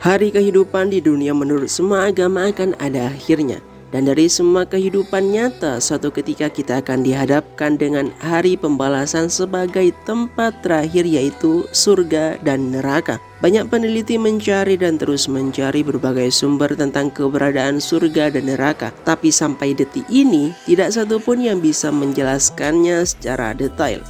Hari kehidupan di dunia menurut semua agama akan ada akhirnya. Dan dari semua kehidupan nyata, suatu ketika kita akan dihadapkan dengan hari pembalasan sebagai tempat terakhir, yaitu surga dan neraka. Banyak peneliti mencari dan terus mencari berbagai sumber tentang keberadaan surga dan neraka. Tapi sampai detik ini, tidak satupun yang bisa menjelaskannya secara detail.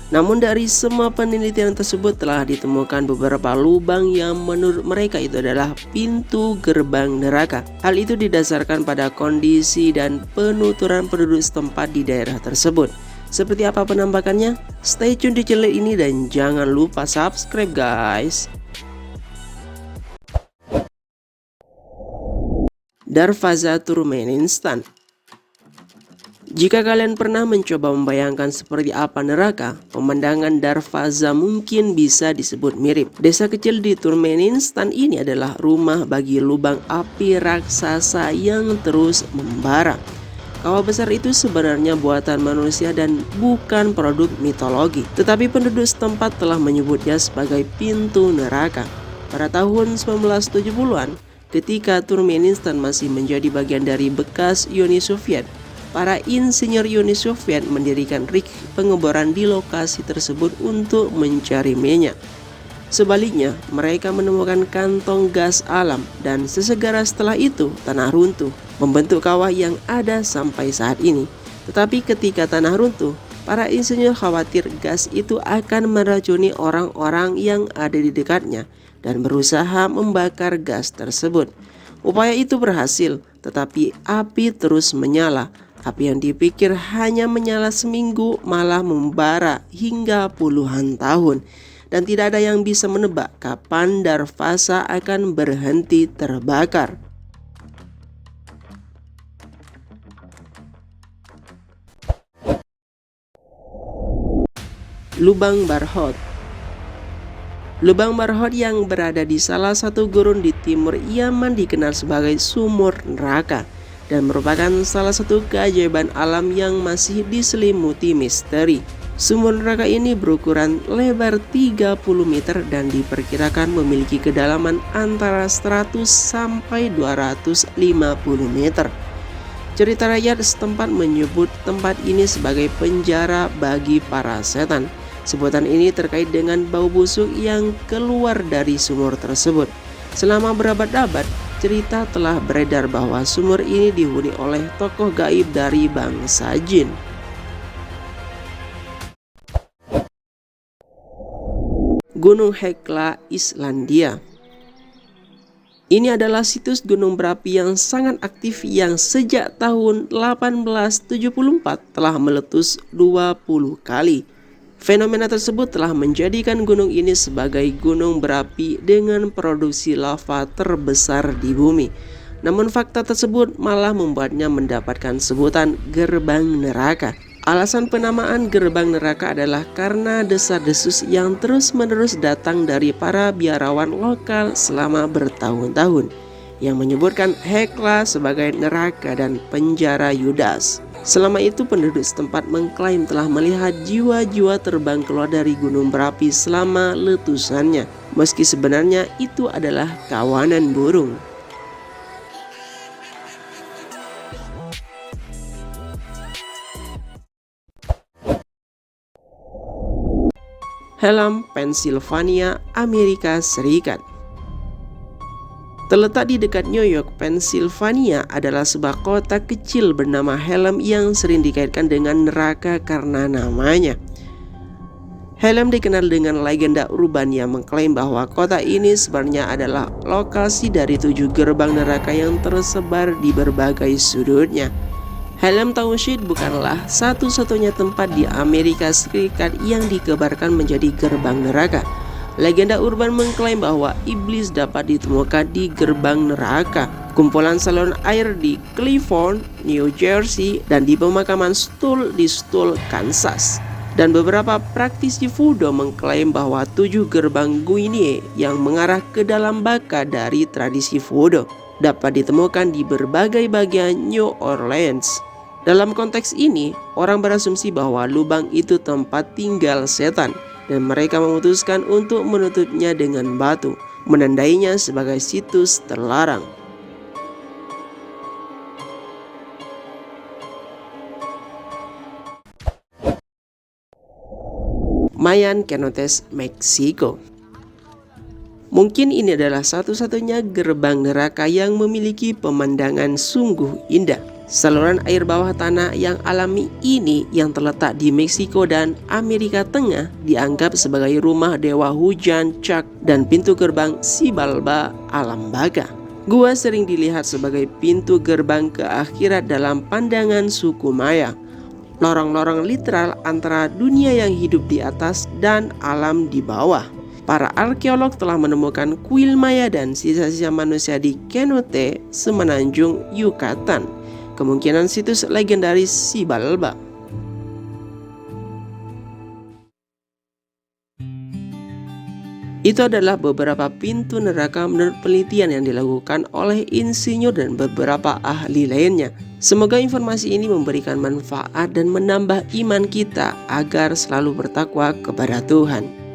Namun dari semua penelitian tersebut telah ditemukan beberapa lubang yang menurut mereka itu adalah pintu gerbang neraka. Hal itu didasarkan pada kondisi dan penuturan penduduk setempat di daerah tersebut. Seperti apa penampakannya? Stay tune di channel ini dan jangan lupa subscribe guys. Darvaza Turkmenistan. Jika kalian pernah mencoba membayangkan seperti apa neraka, pemandangan Darvaza mungkin bisa disebut mirip. Desa kecil di Turkmenistan ini adalah rumah bagi lubang api raksasa yang terus membara. Kawah besar itu sebenarnya buatan manusia dan bukan produk mitologi, tetapi penduduk setempat telah menyebutnya sebagai pintu neraka. Pada tahun 1970-an, ketika Turkmenistan masih menjadi bagian dari bekas Uni Soviet, para insinyur Uni Soviet mendirikan rig pengeboran di lokasi tersebut untuk mencari minyak. Sebaliknya, mereka menemukan kantong gas alam dan sesegera setelah itu tanah runtuh, membentuk kawah yang ada sampai saat ini. Tetapi ketika tanah runtuh, para insinyur khawatir gas itu akan meracuni orang-orang yang ada di dekatnya dan berusaha membakar gas tersebut. Upaya itu berhasil, tetapi api terus menyala. Api yang dipikir hanya menyala seminggu malah membara hingga puluhan tahun. Dan tidak ada yang bisa menebak kapan Darvaza akan berhenti terbakar. Lubang Barhot. Lubang Barhot yang berada di salah satu gurun di timur Yaman dikenal sebagai sumur neraka dan merupakan salah satu keajaiban alam yang masih diselimuti misteri. Sumur neraka ini berukuran lebar 30 meter dan diperkirakan memiliki kedalaman antara 100 sampai 250 meter. Cerita rakyat setempat menyebut tempat ini sebagai penjara bagi para setan. Sebutan ini terkait dengan bau busuk yang keluar dari sumur tersebut. Selama berabad-abad, cerita telah beredar bahwa sumur ini dihuni oleh tokoh gaib dari bangsa jin. Gunung Hekla, Islandia. Ini adalah situs gunung berapi yang sangat aktif yang sejak tahun 1874 telah meletus 20 kali. Fenomena tersebut telah menjadikan gunung ini sebagai gunung berapi dengan produksi lava terbesar di bumi. Namun fakta tersebut malah membuatnya mendapatkan sebutan gerbang neraka. Alasan penamaan gerbang neraka adalah karena desas-desus yang terus-menerus datang dari para biarawan lokal selama bertahun-tahun yang menyebutkan Hekla sebagai neraka dan penjara Yudas. Selama itu penduduk setempat mengklaim telah melihat jiwa-jiwa terbang keluar dari gunung berapi selama letusannya, meski sebenarnya itu adalah kawanan burung. Hallam, Pennsylvania, Amerika Serikat. Terletak di dekat New York, Pennsylvania adalah sebuah kota kecil bernama Hallam yang sering dikaitkan dengan neraka karena namanya. Hallam dikenal dengan legenda urban yang mengklaim bahwa kota ini sebenarnya adalah lokasi dari 7 gerbang neraka yang tersebar di berbagai sudutnya. Hallam Township bukanlah satu-satunya tempat di Amerika Serikat yang dikabarkan menjadi gerbang neraka. Legenda urban mengklaim bahwa iblis dapat ditemukan di gerbang neraka, kumpulan salon air di Clifton, New Jersey, dan di pemakaman Stull di Stull, Kansas. Dan beberapa praktisi voodoo mengklaim bahwa 7 gerbang Guinea yang mengarah ke dalam baka dari tradisi voodoo dapat ditemukan di berbagai bagian New Orleans. Dalam konteks ini, orang berasumsi bahwa lubang itu tempat tinggal setan. dan mereka memutuskan untuk menutupnya dengan batu, menandainya sebagai situs terlarang. Mayan Cenotes, Meksiko. Mungkin ini adalah satu-satunya gerbang neraka yang memiliki pemandangan sungguh indah. Saluran air bawah tanah yang alami ini yang terletak di Meksiko dan Amerika Tengah dianggap sebagai rumah dewa hujan Chak dan pintu gerbang Xibalba alam baka. Gua sering dilihat sebagai pintu gerbang ke akhirat dalam pandangan suku Maya. Lorong-lorong literal antara dunia yang hidup di atas dan alam di bawah. Para arkeolog telah menemukan kuil Maya dan sisa-sisa manusia di Cenote, semenanjung Yucatan. Kemungkinan situs legendaris Xibalba. Itu adalah beberapa pintu neraka menurut penelitian yang dilakukan oleh insinyur dan beberapa ahli lainnya. Semoga informasi ini memberikan manfaat dan menambah iman kita agar selalu bertakwa kepada Tuhan.